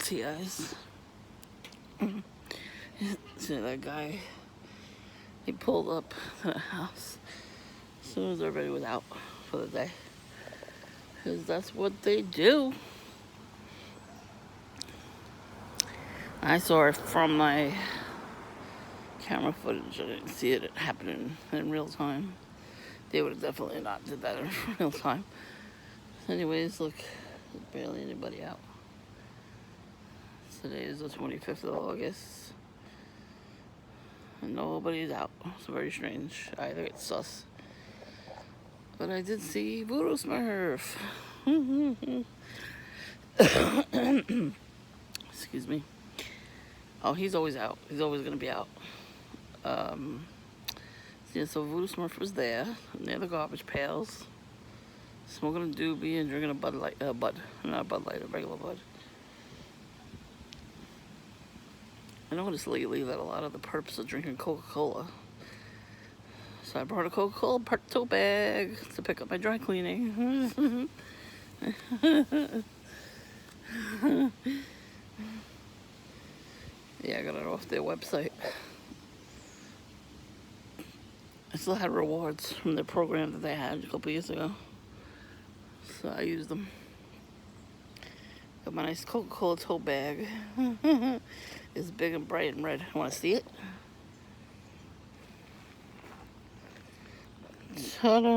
See, guys. See that guy? He pulled up to the house as soon as everybody was out for the day. Because that's what they do. I saw it from my camera footage. I didn't see it happening in real time. They would have definitely not did that in real time. Anyways, look, there's barely anybody out. Today is the 25th of August. And nobody's out. It's very strange. Either it's sus. But I did see Voodoo Smurf. Excuse me. Oh, he's always out. He's always going to be out. Yeah, so Voodoo Smurf was there near the garbage pails, smoking a doobie and drinking a Bud Light, not a Bud Light, a regular Bud. I noticed lately that a lot of the perps are drinking Coca-Cola. So I brought a Coca-Cola tote bag to pick up my dry cleaning. Yeah, I got it off their website. I still had rewards from the program that they had a couple years ago. So I used them. Got my nice Coca-Cola tote bag. It's big and bright and red. Want to see it? Ta-da!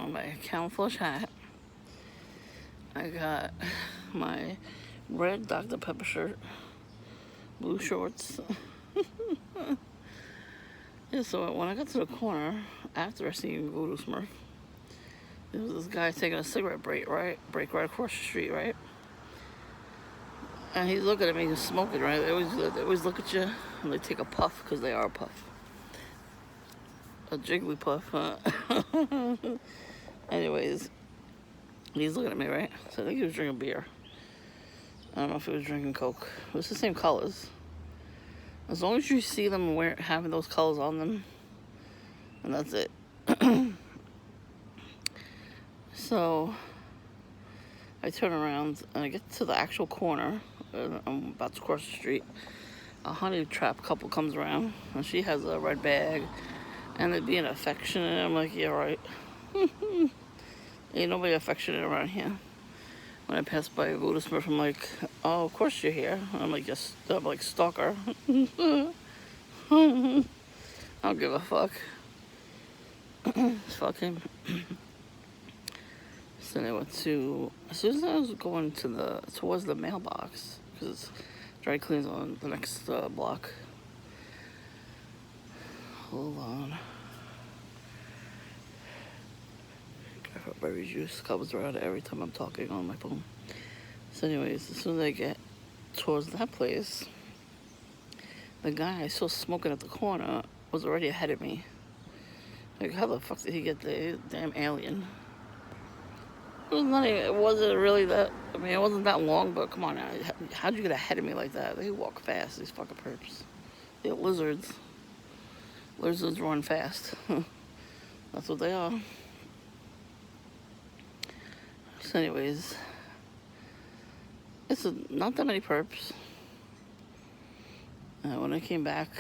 On my camouflage hat, I got my red Dr. Pepper shirt, blue shorts. Yeah, so when I got to the corner, after I seen Voodoo Smurf, there was this guy taking a cigarette break right across the street, right? And he's looking at me, he's smoking, right? They always look at you and they take a puff, because they are a puff. A jiggly puff, huh? Anyways, he's looking at me, right? So I think he was drinking beer. I don't know if he was drinking Coke. It was the same colors. As long as you see them having those colors on them, and that's it. So I turn around and I get to the actual corner. I'm about to cross the street. A honey trap couple comes around, and she has a red bag, and they're being affectionate. I'm like, yeah, right. Ain't nobody affectionate around here. When I pass by Voodoo Smurf, I'm like, oh, of course you're here. I'm like, yes, I'm like, stalker. I don't give a fuck. Fuck him. So I went to, as soon as I was going towards the mailbox, because dry cleans on the next block. Hold on. Berry juice comes around every time I'm talking on my phone. So anyways, as soon as I get towards that place, the guy I saw smoking at the corner was already ahead of me. Like, how the fuck did he get there? Damn alien. It wasn't really that, I mean, it wasn't that long, but come on now. How'd you get ahead of me like that? They walk fast, these fucking perps. They're lizards. Lizards run fast. That's what they are. So anyways, it's not that many perps. When I came back,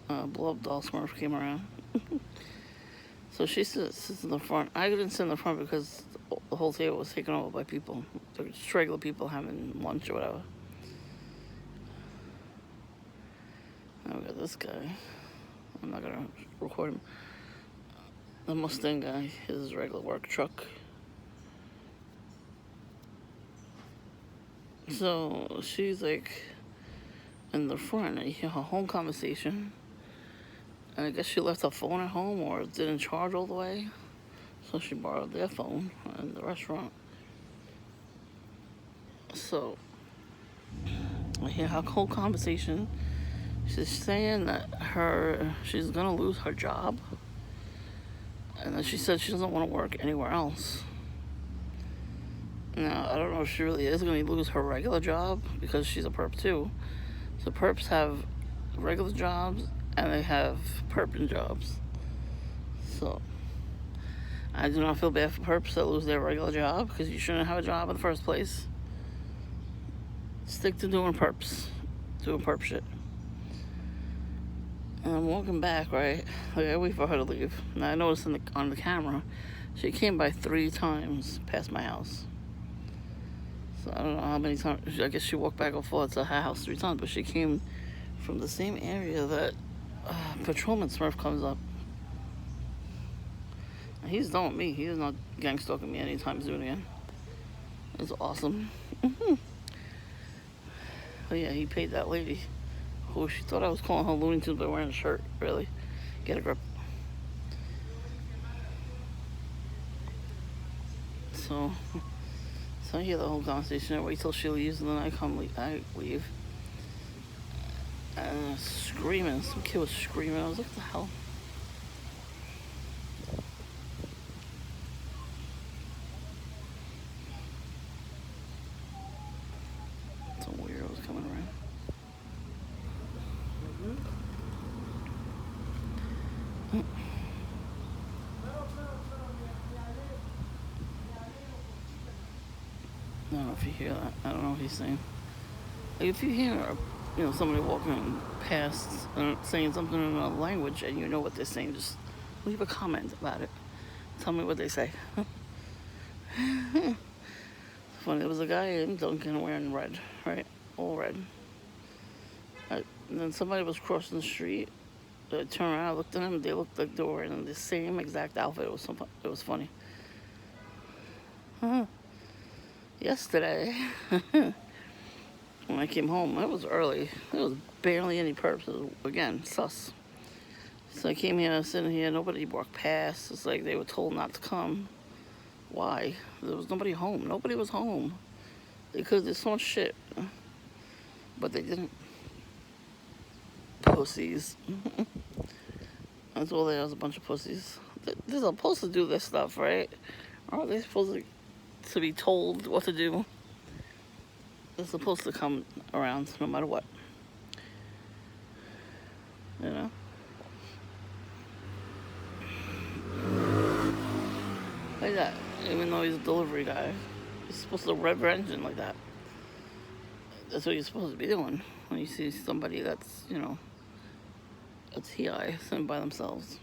Blow Up Doll Smurf came around. So she sits in the front. I didn't sit in the front because the whole table was taken over by people. They were just regular people having lunch or whatever. Now we got this guy. I'm not gonna record him. The Mustang guy, his regular work truck. So she's like in the front, and you hear her home conversation. And I guess she left her phone at home or didn't charge all the way. So she borrowed their phone in the restaurant. So I hear her whole conversation. She's saying that she's gonna lose her job. And then she said she doesn't want to work anywhere else. Now, I don't know if she really is going to lose her regular job, because she's a perp too. So perps have regular jobs and they have perping jobs. So I do not feel bad for perps that lose their regular job, because you shouldn't have a job in the first place. Stick to doing perps. Doing perp shit. And I'm walking back, right? Like, I wait for her to leave. And I noticed on the camera, she came by 3 times past my house. So I don't know how many times. I guess she walked back and forth to her house 3 times, but she came from the same area that Patrolman Smurf comes up. And he's done with me. He is not gang stalking me anytime soon again. It's awesome. But yeah, he paid that lady. Oh, she thought I was calling her Looney Tunes by wearing a shirt. Really? Get a grip. So I hear the whole conversation. I wait till she leaves, and then I leave. And screaming. Some kid was screaming. I was like, what the hell? Some weirdos coming around. I don't know if you hear that. I don't know what he's saying. Like, if you hear, somebody walking past saying something in a language and you know what they're saying, just leave a comment about it. Tell me what they say. Funny, there was a guy in Duncan wearing red, right? All red. And then somebody was crossing the street. I turned around, I looked at them. They looked like they were in the same exact outfit. It was funny. Yesterday, when I came home, it was early. There was barely any perps. It was, again, sus. So I came here, I was sitting here, nobody walked past. It's like they were told not to come. Why? There was nobody home. Nobody was home. Because there's so much shit. But they didn't. Pussies. That's all they are, is a bunch of pussies. They're supposed to do this stuff, right? Or are they supposed to be told what to do? They're supposed to come around no matter what. You know? Like that. Even though he's a delivery guy, he's supposed to rev your engine like that. That's what you're supposed to be doing when you see somebody that's, a TI sitting by themselves.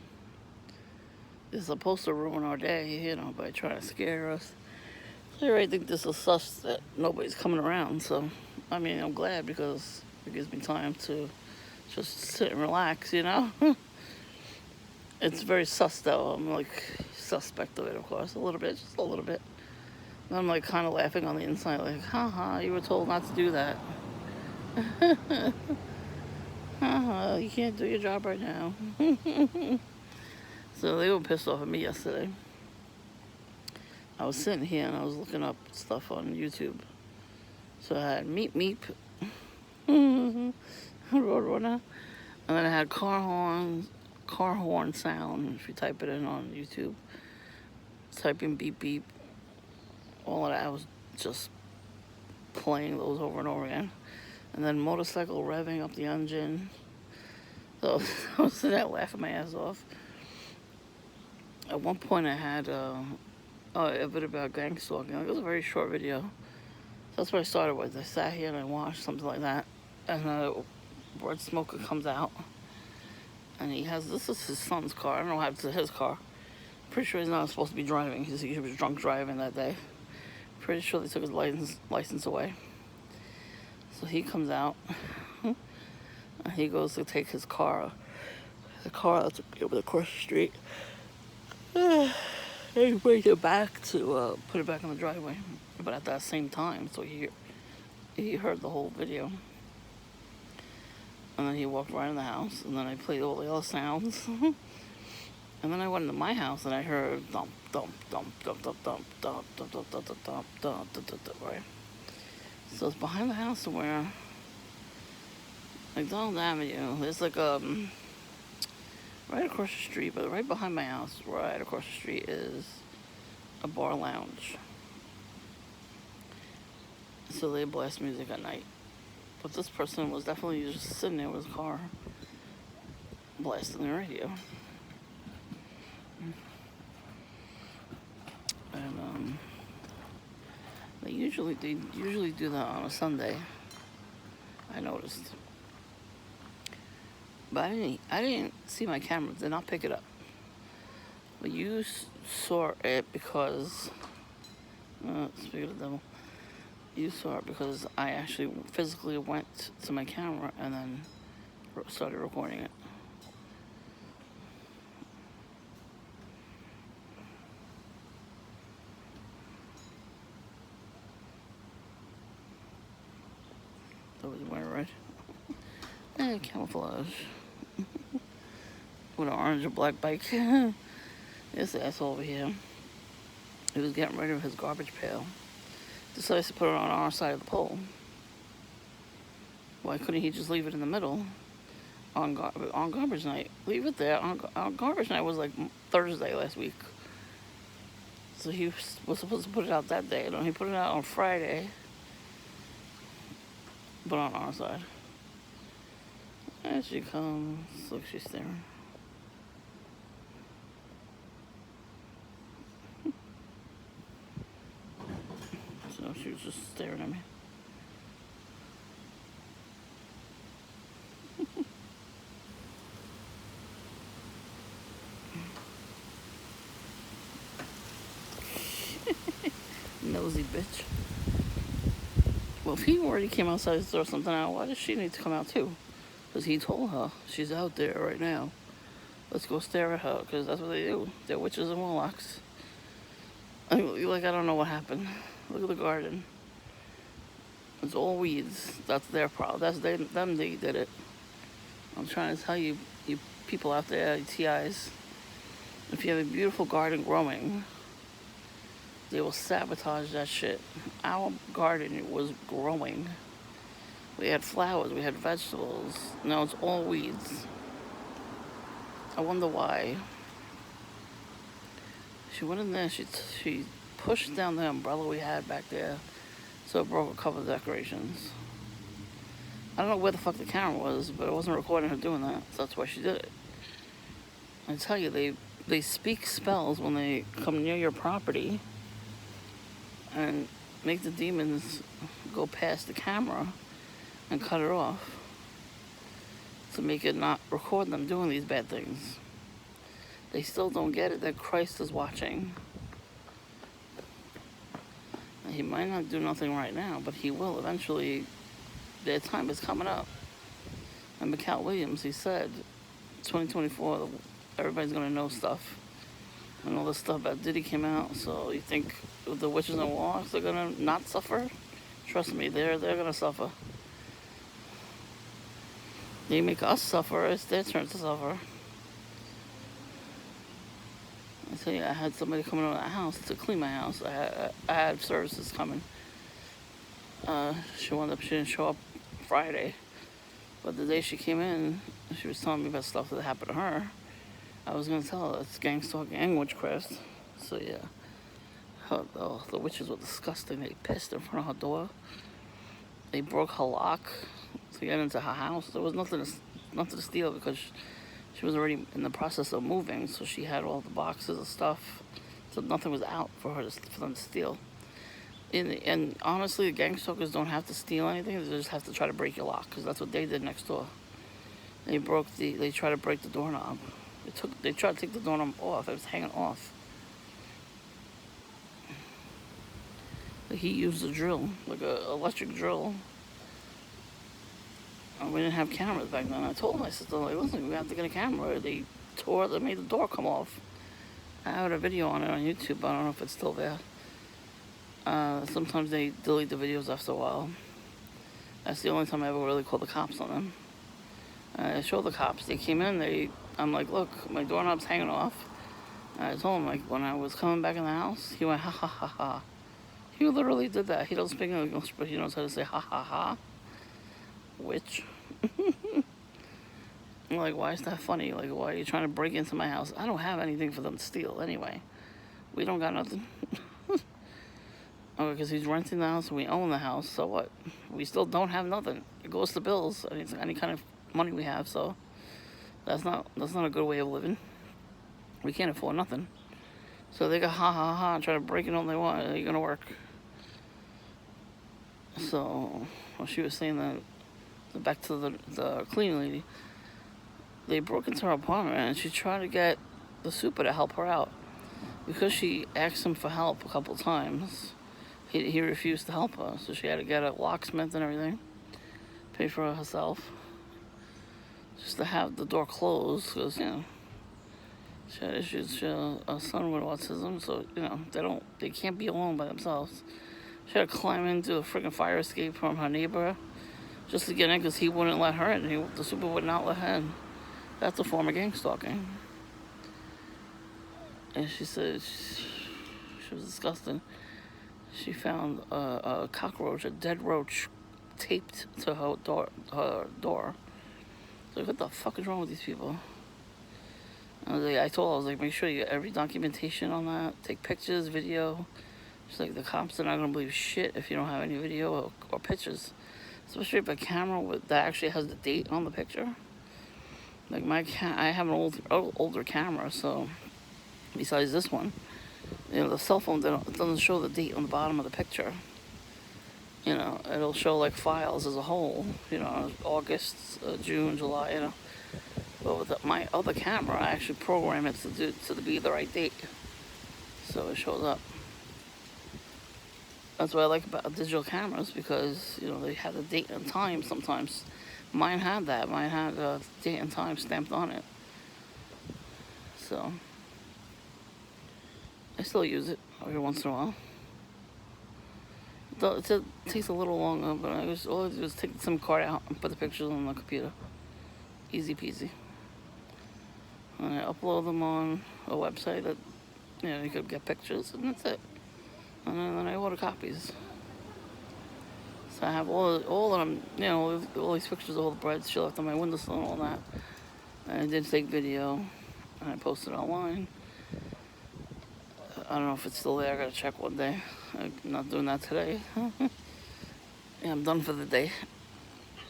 They're supposed to ruin our day, by trying to scare us. So I really think this is sus that nobody's coming around. So, I'm glad, because it gives me time to just sit and relax, It's very sus, though. I'm, suspect of it, of course, a little bit, just a little bit. And I'm, kind of laughing on the inside, like, haha, you were told not to do that. Haha, you can't do your job right now. So they were pissed off at me yesterday. I was sitting here and I was looking up stuff on YouTube. So I had Meep Meep, Roadrunner, and then I had car horn sound. If you type it in on YouTube, type in beep beep. All of that, I was just playing those over and over again. And then motorcycle revving up the engine. So I was sitting there laughing my ass off. At one point I had a bit about gang stalking. It was a very short video. So that's what I started with. I sat here and I watched something like that. And Red Smoker comes out. And this is his son's car. I don't know what happened to his car. Pretty sure he's not supposed to be driving. He was drunk driving that day. Pretty sure they took his license away. So he comes out. And he goes to take his car. The car that's over across the street. He brings it back to put it back in the driveway. But at that same time, so he heard the whole video. And then he walked right in the house, and then I played all the other sounds. And then I went into my house and I heard thump, thump, thump, thump, thump, thump, thump, thump, thump, thump, thump, thump, thump, thump, thump, right? So it's behind the house somewhere. McDonald Avenue. There's right across the street, but right behind my house, right across the street, is a bar lounge. So they blast music at night. But this person was definitely just sitting there with his car, blasting the radio. They usually do that on a Sunday. I noticed, but I didn't see my camera. Did not pick it up. But you saw it because speaking of the devil, you saw it because I actually physically went to my camera and then started recording it. That was wearing red. And camouflage. With an orange and black bike. This asshole over here. He was getting rid of his garbage pail. Decides to put it on our side of the pole. Why couldn't he just leave it in the middle on garbage night? Leave it there. On garbage night was like Thursday last week. So he was supposed to put it out that day. He put it out on Friday. But on our side. As she comes, look, she's staring. So she was just staring at me. Nosy bitch. Well, if he already came outside to throw something out, why does she need to come out too? Because he told her she's out there right now. Let's go stare at her, because that's what they do. They're witches and warlocks. I don't know what happened. Look at the garden. It's all weeds. That's their problem. That's them. They did it. I'm trying to tell you, you people out there, TIs, if you have a beautiful garden growing, they will sabotage that shit. Our garden was growing. We had flowers, we had vegetables. Now it's all weeds. I wonder why. She went in there, she pushed down the umbrella we had back there, so it broke a couple of decorations. I don't know where the fuck the camera was, but it wasn't recording her doing that, so that's why she did it. I tell you, they speak spells when they come near your property and make the demons go past the camera and cut it off to make it not record them doing these bad things. They still don't get it that Christ is watching. He might not do nothing right now, but he will eventually. Their time is coming up. And McCall Williams, he said, 2024, everybody's going to know stuff. And all this stuff about Diddy came out, so you think the witches and warlocks are going to not suffer? Trust me, they're going to suffer. They make us suffer, it's their turn to suffer. I tell you, I had somebody coming over the house to clean my house. I had services coming. She didn't show up Friday. But the day she came in, she was telling me about stuff that happened to her. I was going to tell her it's gang stalking and witchcraft. So yeah. The witches were disgusting. They pissed in front of her door. They broke her lock to get into her house. There was nothing to steal because she was already in the process of moving, so she had all the boxes of stuff. So nothing was out for them to steal. And honestly, the gang stalkers don't have to steal anything. They just have to try to break your lock, because that's what they did next door. They tried to break the doorknob. They tried to take the doorknob off. It was hanging off. He used a drill, like an electric drill. And we didn't have cameras back then. I told my sister, listen, we have to get a camera. They made the door come off. I have a video on it on YouTube, but I don't know if it's still there. Sometimes they delete the videos after a while. That's the only time I ever really called the cops on them. I showed the cops. They came in. I'm like, look, my doorknob's hanging off. I told him, when I was coming back in the house, he went, ha ha ha ha. He literally did that. He doesn't speak English, but he knows how to say ha ha ha. Witch. I'm like, why is that funny? Why are you trying to break into my house? I don't have anything for them to steal anyway. We don't got nothing. Oh, because he's renting the house and we own the house, so what? We still don't have nothing. It goes to bills, any kind of money we have, so that's not a good way of living. We can't afford nothing. So they got ha ha ha, try to break it all they want. It ain't gonna work. So, well, she was saying that, back to the cleaning lady, they broke into her apartment and she tried to get the super to help her out. Because she asked him for help a couple times, he refused to help her. So she had to get a locksmith and everything, pay for it herself, just to have the door closed, because, she had issues. She had a son with autism, so, they can't be alone by themselves. She had to climb into a freaking fire escape from her neighbor just to get in because he wouldn't let her in. The super would not let her in. That's a form of gang stalking. And she said she was disgusting. She found a cockroach, a dead roach, taped to her door. So what the fuck is wrong with these people? I told her, make sure you get every documentation on that. Take pictures, video. She's like, the cops are not going to believe shit if you don't have any video or pictures. Especially if a camera that actually has the date on the picture. Like I have an older camera, so besides this one, the cell phone doesn't show the date on the bottom of the picture. It'll show like files as a whole. August, June, July. But with my other camera, I actually program it to be the right date, so it shows up. That's what I like about digital cameras, because they have the date and time sometimes. Mine had that. Mine had date and time stamped on it. So I still use it every once in a while. It takes a little longer, but all I do is take the SIM card out and put the pictures on the computer. Easy peasy. And I upload them on a website that you could get pictures, and that's it. And then I order copies. So I have all of them, all these pictures of all the breads she left on my windowsill and all that. And I did take video, and I posted it online. I don't know if it's still there. I gotta check one day. I'm not doing that today. Yeah, I'm done for the day.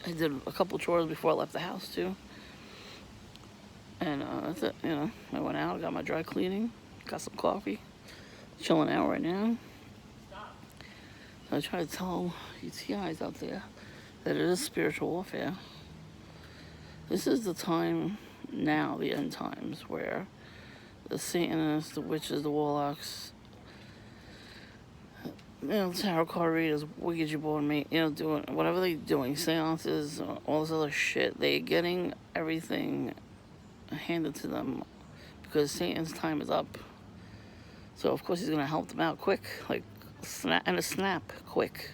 I did a couple chores before I left the house too. And that's it. I went out, got my dry cleaning, got some coffee, chilling out right now. I try to tell you guys out there that it is spiritual warfare. This is the time now, the end times, where the Satanists, the witches, the warlocks, tarot card readers, Ouija board doing whatever they're doing, seances, all this other shit. They're getting everything handed to them because Satan's time is up. So of course he's gonna help them out quick, like snap quick.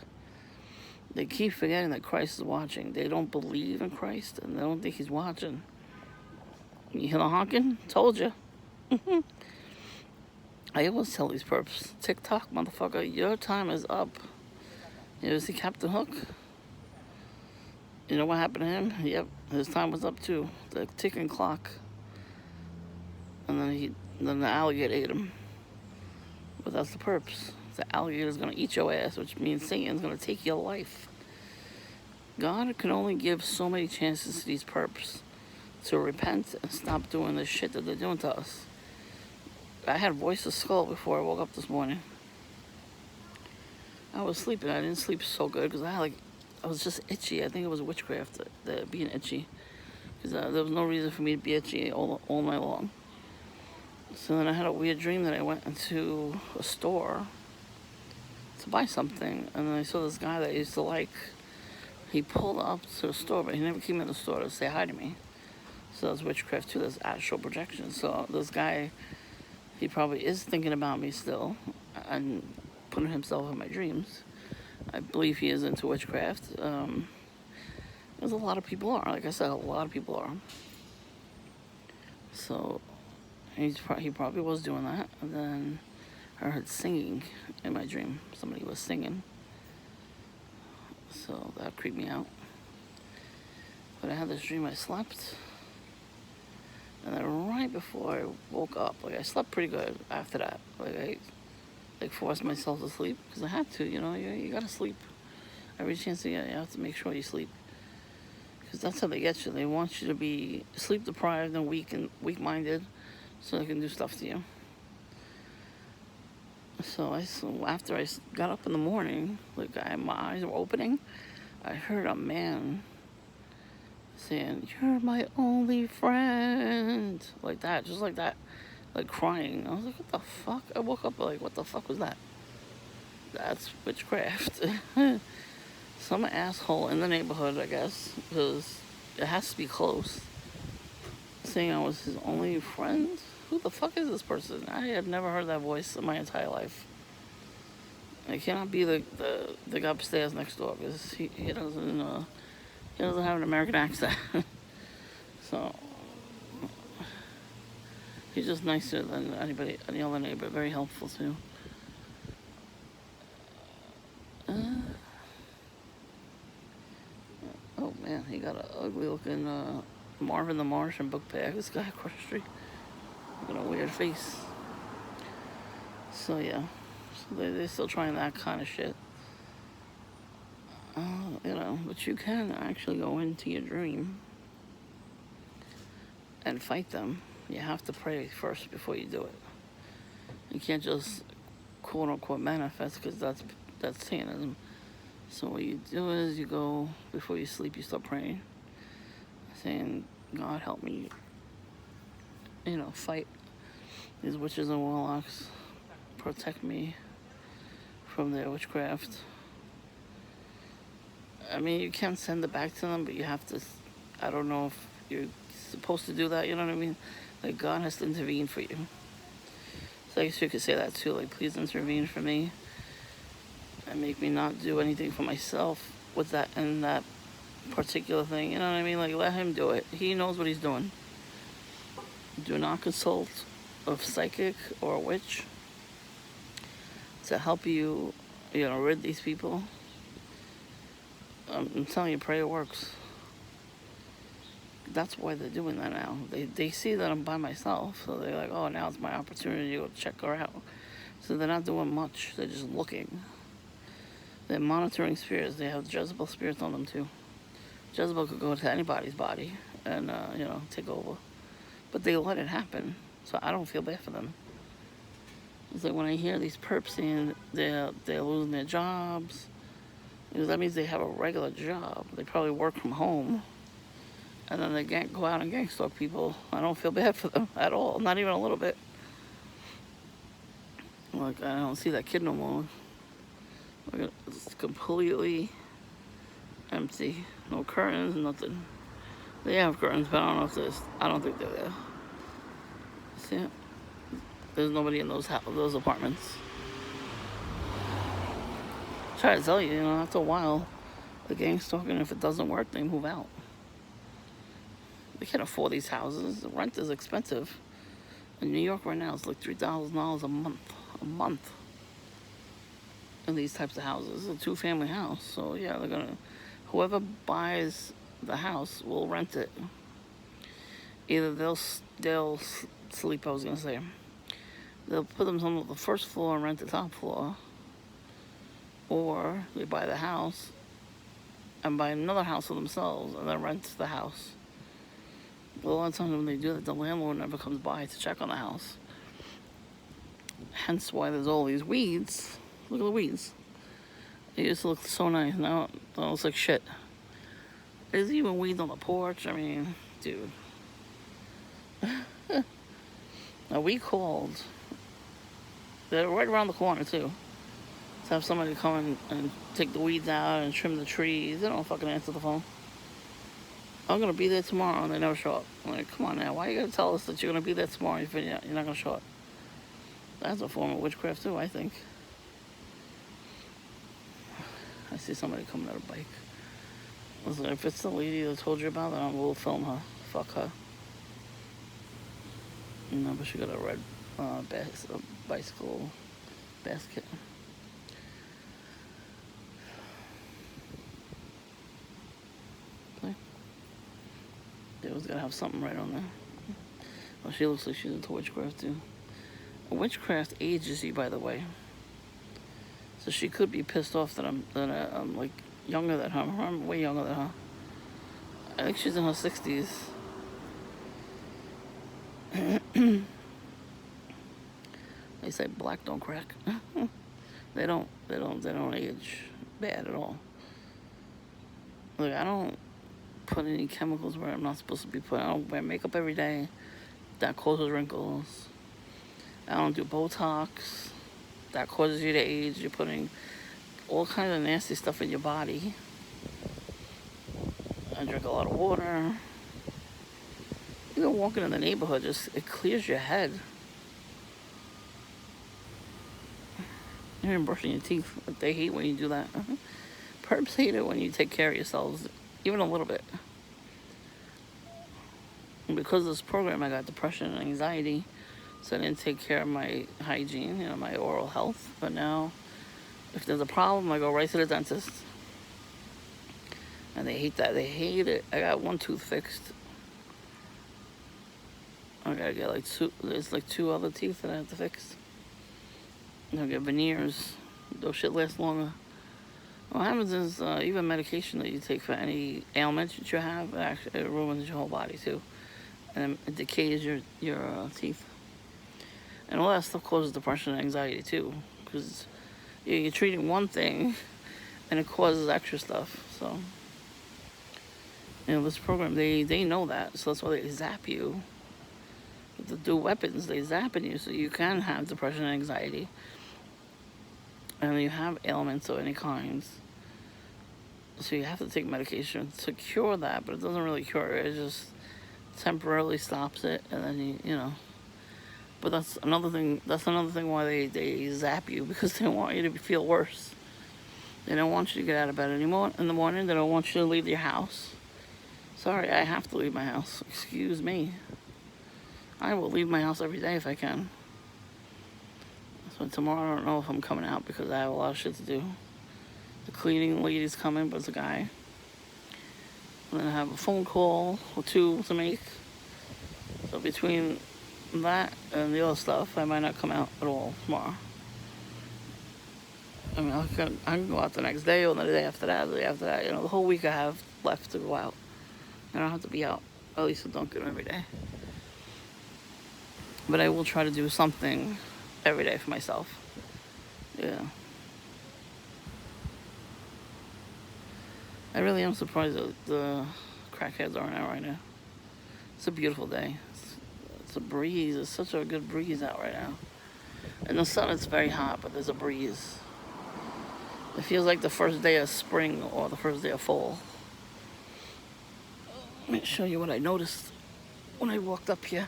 They keep forgetting that Christ is watching. They don't believe in Christ, and they don't think he's watching. You hear the honking? Told you. I always tell these perps, TikTok, motherfucker, your time is up. You ever see Captain Hook? You know what happened to him? Yep, his time was up too. The ticking clock. And then the alligator ate him. But that's the perps. The alligator's gonna eat your ass, which means Satan's gonna take your life. God can only give so many chances to these perps to repent and stop doing the shit that they're doing to us. I had voice of skull before I woke up this morning. I was sleeping. I didn't sleep so good because I was just itchy. I think it was witchcraft, being itchy. Because there was no reason for me to be itchy all night long. So then I had a weird dream that I went into a store to buy something. And then I saw this guy that I used to like. He pulled up to the store, but he never came in the store to say hi to me. So that's witchcraft too. That's astral projection. So this guy, he probably is thinking about me still and putting himself in my dreams. I believe he is into witchcraft. There's a lot of people are. Like I said, a lot of people are. So he probably was doing that. And then I heard singing in my dream. Somebody was singing. So that creeped me out. But I had this dream I slept. And then right before I woke up, I slept pretty good after that. I forced myself to sleep because I had to, you gotta sleep. Every chance you get, you have to make sure you sleep. Because that's how they get you. They want you to be sleep deprived and weak-minded so they can do stuff to you. So after I got up in the morning, like my eyes were opening, I heard a man saying, "You're my only friend," like that, just like that, like crying. I was like, "What the fuck?" I woke up like, "What the fuck was that?" That's witchcraft. Some asshole in the neighborhood, I guess, because it has to be close, saying I was his only friend. Who the fuck is this person? I had never heard that voice in my entire life. It cannot be the guy upstairs next door, because he doesn't have an American accent. So he's just nicer than any other neighbor. Very helpful too. Uh, oh man, he got an ugly looking Marvin the Martian book bag. This guy across the street got a weird face. So yeah, so they're still trying that kind of shit. But you can actually go into your dream and fight them. You have to pray first before you do it. You can't just quote unquote manifest, because that's Satanism. So what you do is you go before you sleep, you start praying, saying, "God help me, fight these witches and warlocks, protect me from their witchcraft." I mean, you can send it back to them, but you have to. I don't know if you're supposed to do that. You know what I mean? Like, God has to intervene for you. So I guess you could say that too. Like, please intervene for me and make me not do anything for myself with that and that particular thing. You know what I mean? Like, let him do it. He knows what he's doing. Do not consult a psychic or a witch to help you, rid these people. I'm telling you, prayer works. That's why they're doing that now. They see that I'm by myself, so they're like, "Oh, now it's my opportunity to go check her out." So they're not doing much. They're just looking. They're monitoring spirits. They have Jezebel spirits on them too. Jezebel could go to anybody's body and take over, but they let it happen. So I don't feel bad for them. It's like when I hear these perps saying they're losing their jobs, because that means they have a regular job. They probably work from home, and then they go out and gang stalk people. I don't feel bad for them at all, not even a little bit. Like, I don't see that kid no more. Like, it's completely empty. No curtains, nothing. They have curtains, but I don't know if I don't think they're there. See it? There's nobody in those apartments. Try to tell you, after a while, the gang stalking, if it doesn't work, they move out. They can't afford these houses. The rent is expensive. In New York right now, it's like $3,000 a month. A month. In these types of houses. It's a 2-family house. So yeah, whoever buys the house will rent it. Either they'll sleep, I was going to say. They'll put them on the first floor and rent the top floor. Or they buy the house and buy another house for themselves and then rent the house. But a lot of times when they do that, the landlord never comes by to check on the house. Hence why there's all these weeds. Look at the weeds. They used to look so nice. Now it looks like shit. There's even weeds on the porch. I mean, dude. Now we called. They're right around the corner too. To have somebody come and take the weeds out and trim the trees. They don't fucking answer the phone. I'm gonna be there tomorrow, and they never show up. I'm like, come on now, why you gotta tell us that you're gonna be there tomorrow if you're not gonna show up? That's a form of witchcraft too, I think. I see somebody coming on a bike. Listen, if it's the lady that told you about, then we'll film her. Fuck her. No, but she got a red bicycle basket. They always gotta have something right on there. Well, she looks like she's into witchcraft too. Witchcraft ages you, by the way. So she could be pissed off that I'm like younger than her. I'm way younger than her. I think she's in her 60s. They say black don't crack. They don't age bad at all. Like, I don't put any chemicals where I'm not supposed to be putting. I don't wear makeup every day. That causes wrinkles. I don't do Botox. That causes you to age. You're putting all kinds of nasty stuff in your body. I drink a lot of water. Even walking in the neighborhood, it clears your head. Even brushing your teeth, they hate when you do that. Perps hate it when you take care of yourselves, even a little bit. And because of this program, I got depression and anxiety, so I didn't take care of my hygiene, my oral health. But now, if there's a problem, I go right to the dentist. And they hate that. They hate it. I got one tooth fixed. I gotta get there's like 2 other teeth that I have to fix. I'll get veneers. Those shit last longer. What happens is, even medication that you take for any ailment that you have, it ruins your whole body too. And it decays your teeth. And all that stuff causes depression and anxiety too. Because you're treating one thing, and it causes extra stuff. So, this program, they know that. So that's why they zap you. To do weapons, they zap in you so you can have depression and anxiety. And you have ailments of any kinds. So you have to take medication to cure that, but it doesn't really cure it. It just temporarily stops it, and then But that's another thing. That's another thing why they zap you, because they want you to feel worse. They don't want you to get out of bed anymore in the morning. They don't want you to leave your house. Sorry, I have to leave my house. Excuse me. I will leave my house every day if I can. So tomorrow I don't know if I'm coming out because I have a lot of shit to do. The cleaning lady's coming, but it's a guy. And then I have a phone call or 2 to make. So between that and the other stuff, I might not come out at all tomorrow. I mean, I can go out the next day or the day after that, the day after that. The whole week I have left to go out. I don't have to be out, at least at Dunkin' every day. But I will try to do something every day for myself. Yeah. I really am surprised that the crackheads aren't out right now. It's a beautiful day. It's a breeze. It's such a good breeze out right now. In the sun, it's very hot, but there's a breeze. It feels like the first day of spring or the first day of fall. Let me show you what I noticed when I walked up here.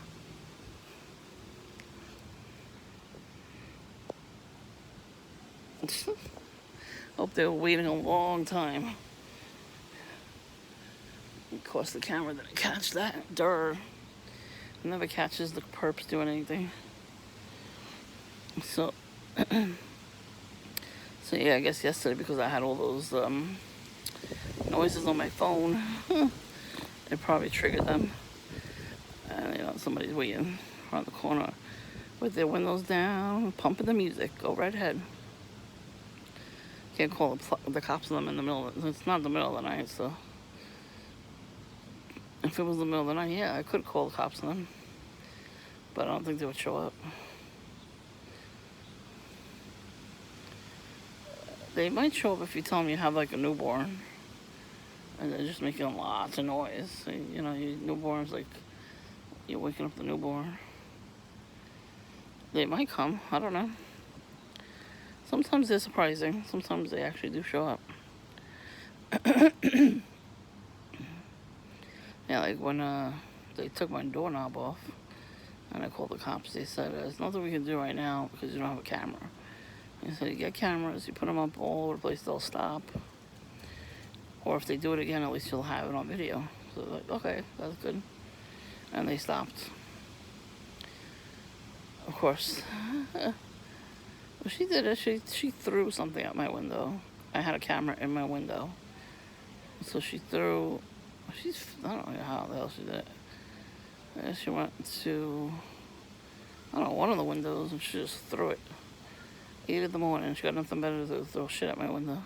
Hope they were waiting a long time. Of course, the camera didn't catch that. Durr. It never catches the perps doing anything. So, yeah, I guess yesterday, because I had all those noises on my phone, it probably triggered them. And, somebody's waiting around the corner with their windows down, pumping the music. Go right ahead. Can't call the cops on them in the middle of it's not the middle of the night, so if it was the middle of the night, yeah, I could call the cops on them, but I don't think they would show up. They might show up if you tell them you have like a newborn and they're just making lots of noise. So, your newborn's like, you're waking up the newborn. They might come, I don't know. Sometimes they're surprising. Sometimes they actually do show up. Yeah, like when they took my doorknob off and I called the cops, they said, there's nothing we can do right now because you don't have a camera. They said, you get cameras, you put them up all over the place, they'll stop. Or if they do it again, at least you'll have it on video. So they're like, okay, that's good. And they stopped. Of course. Well, she did it. She threw something out my window. I had a camera in my window. So she threw... I don't know how the hell she did it. She went to... I don't know, one of the windows, and she just threw it. 8 in the morning. She got nothing better to do, throw shit at my window.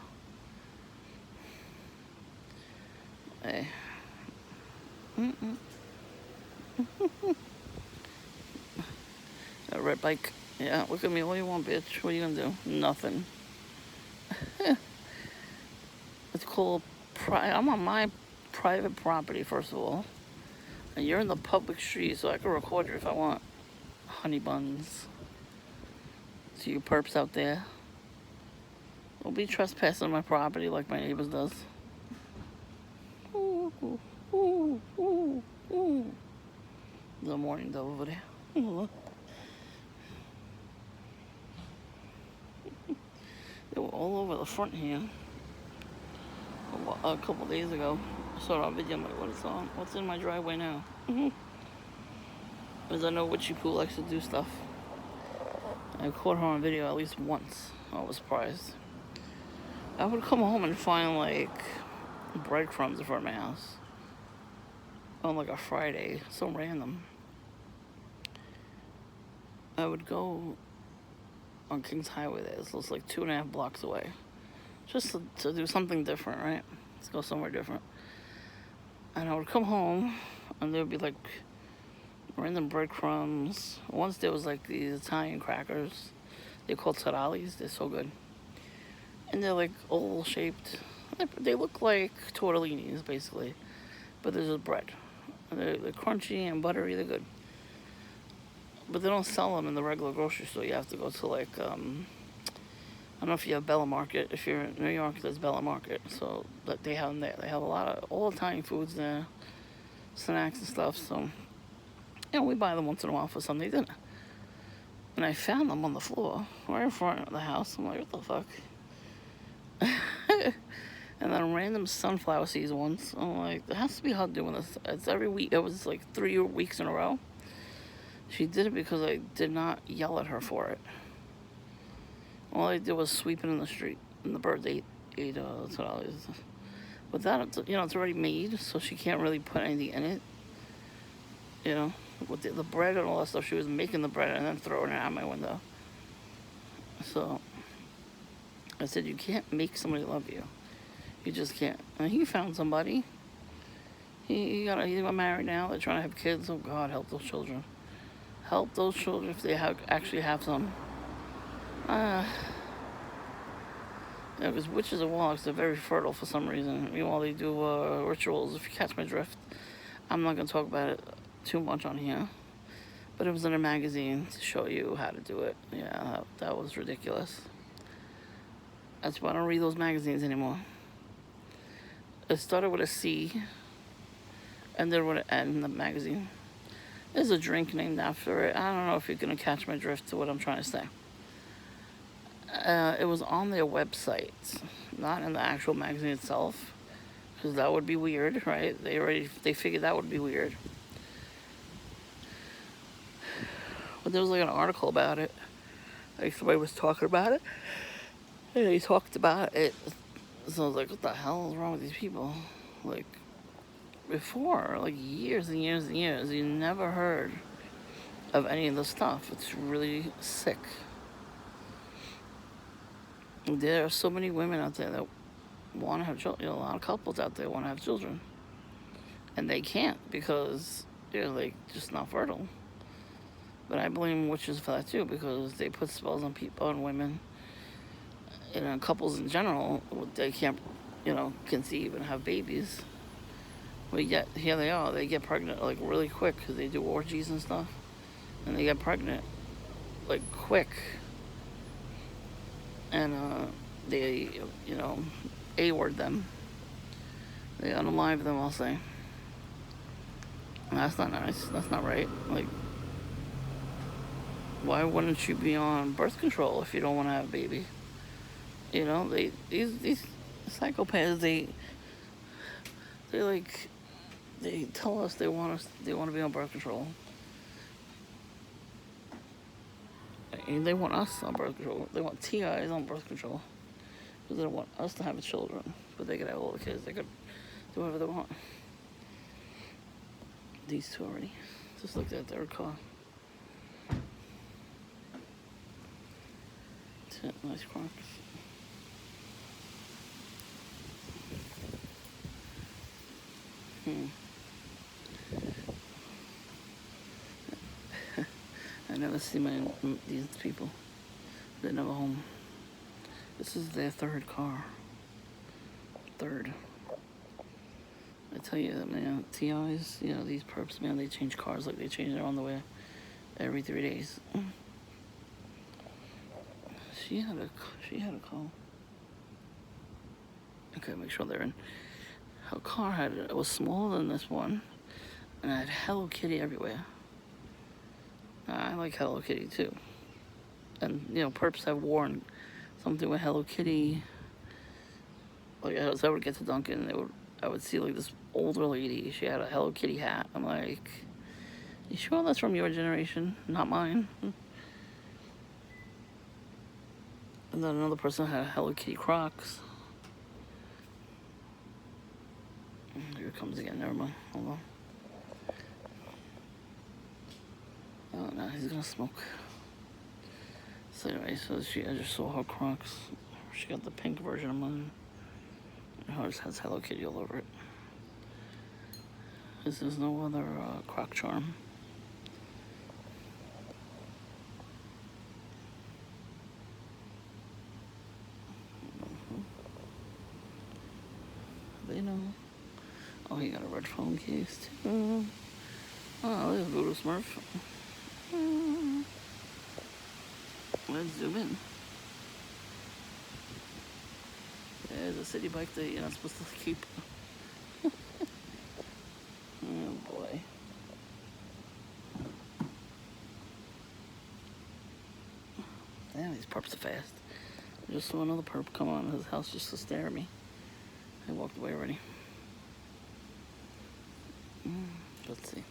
Hey. A red bike. Yeah, look at me all you want, bitch. What are you gonna do? Nothing. It's called I'm on my private property, first of all. And you're in the public street, so I can record you if I want. Honey buns. To you perps out there. Don't be trespassing on my property like my neighbors does. Ooh, ooh, ooh, ooh, ooh. The morning dove over there. They were all over the front here. A couple days ago. I saw it on video. I'm like, what is on? What's in my driveway now? Because I know Witchy Poo likes to do stuff. I caught her on video at least once. I was surprised. I would come home and find like breadcrumbs in front of my house on like a Friday, so random. I would go on Kings Highway there, so it's like 2.5 blocks away, just to do something different, right? Let's go somewhere different. And I would come home, and there would be like random breadcrumbs. Once there was like these Italian crackers. They're called Saralis. They're so good. And they're like oval shaped. They look like tortellinis, basically. But there's just bread. They're crunchy and buttery. They're good. But they don't sell them in the regular grocery store. You have to go to like, I don't know if you have Bella Market. If you're in New York, there's Bella Market. So they have them there. They have a lot of all Italian foods there. Snacks and stuff. So, we buy them once in a while for Sunday dinner. And I found them on the floor, right in front of the house. I'm like, what the fuck? And then random sunflower seeds once. I'm like, there has to be her doing this. It's every week. It was like 3 weeks in a row. She did it because I did not yell at her for it. All I did was sweep it in the street, and the birds ate tamales. But that, it's already made, so she can't really put anything in it. With the bread and all that stuff, she was making the bread and then throwing it out my window. So I said, you can't make somebody love you. You just can't. And he found somebody. He got married now. They're trying to have kids. Oh God, help those children. Help those children if they actually have some. Because witches and warlocks are very fertile for some reason. Meanwhile, they do rituals. If you catch my drift, I'm not gonna talk about it too much on here. But it was in a magazine to show you how to do it. Yeah, that was ridiculous. That's why I don't read those magazines anymore. It started with a C, and then with an N in the magazine. There's a drink named after it. I don't know if you're going to catch my drift to what I'm trying to say. It was on their website, not in the actual magazine itself, because that would be weird, right? They figured that would be weird. But there was like an article about it. Like somebody was talking about it. And he talked about it. So I was like, what the hell is wrong with these people? Like, before, like years and years and years, you never heard of any of this stuff. It's really sick. There are so many women out there that want to have children. A lot of couples out there want to have children. And they can't because they're like just not fertile. But I blame witches for that too, because they put spells on people and women. Couples in general, they can't, conceive and have babies. But yet, here they are. They get pregnant, like, really quick because they do orgies and stuff. And they get pregnant, like, quick. And they, A-word them. They unalive them, I'll say. And that's not nice. That's not right. Like, why wouldn't you be on birth control if you don't want to have a baby? These psychopaths, they tell us they want to be on birth control. And they want us on birth control. They want TIs on birth control. Because they don't want us to have children. But they could have all the kids. They could do whatever they want. These two already. Just looked at their car. Nice Crocs. never see these people. They're never home. This is their third car. Third. I tell you, man, TIs, you know, these perps, man, they change cars like they change their underwear every 3 days. She had a call. Okay, make sure they're in. Her car it was smaller than this one, and it had Hello Kitty everywhere. I like Hello Kitty too. And, you know, perps have worn something with Hello Kitty. Like, as I would get to Dunkin', I would see, like, this older lady. She had a Hello Kitty hat. I'm like, you sure that's from your generation? Not mine. And then another person had Hello Kitty Crocs. Here it comes again. Never mind. Hold on. Oh, no, he's gonna smoke. So anyway, I just saw her Crocs. She got the pink version of mine. Hers has Hello Kitty all over it. There's no other Croc charm. They know. Oh, he got a red phone case too. Oh, there's Voodoo Smurf. Let's zoom in. There's a city bike that you're not supposed to keep. Oh boy. Damn, these perps are fast. I just saw another perp come on his house just to stare at me. I walked away already. Let's see.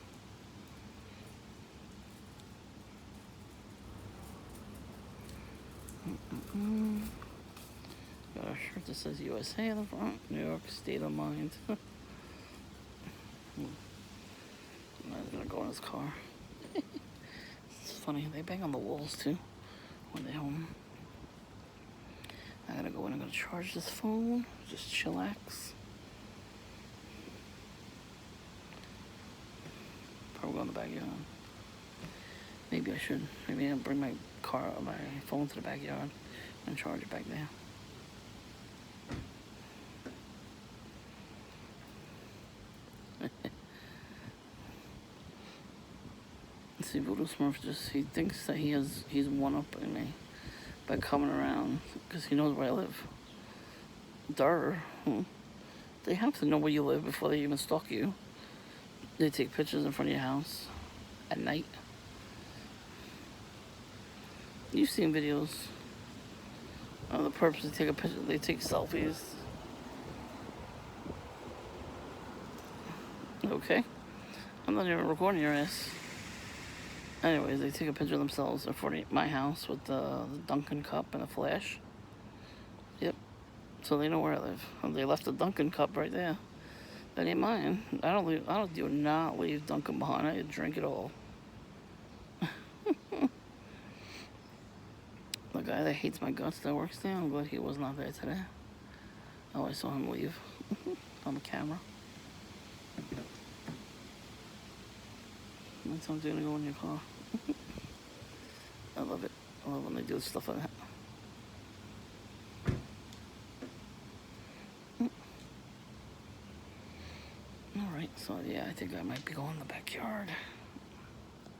Got a shirt that says USA on the front. New York State of Mind. I'm gonna go in his car. It's funny, they bang on the walls too when they're home. I gotta go in, I'm gonna charge this phone. Just chillax. Probably go in the backyard. Maybe I should. Maybe I'll bring my phone to the backyard and charge it back there. See, Voodoo Smurf he thinks that he's one-upping me by coming around because he knows where I live. Durr. They have to know where you live before they even stalk you. They take pictures in front of your house at night. You've seen videos of the perps that take a picture. They take selfies. Okay. I'm not even recording your ass. Anyways, they take a picture of themselves in front of my house with the Dunkin' cup and a flash. Yep. So they know where I live. They left the Dunkin' cup right there. That ain't mine. I do not leave Dunkin' behind. I drink it all. The guy that hates my guts that works there, I'm glad he was not there today. Oh, I saw him leave on the camera. That's how I'm gonna go in your car. I love it. I love when they do stuff like that. Alright, so yeah, I think I might be going in the backyard.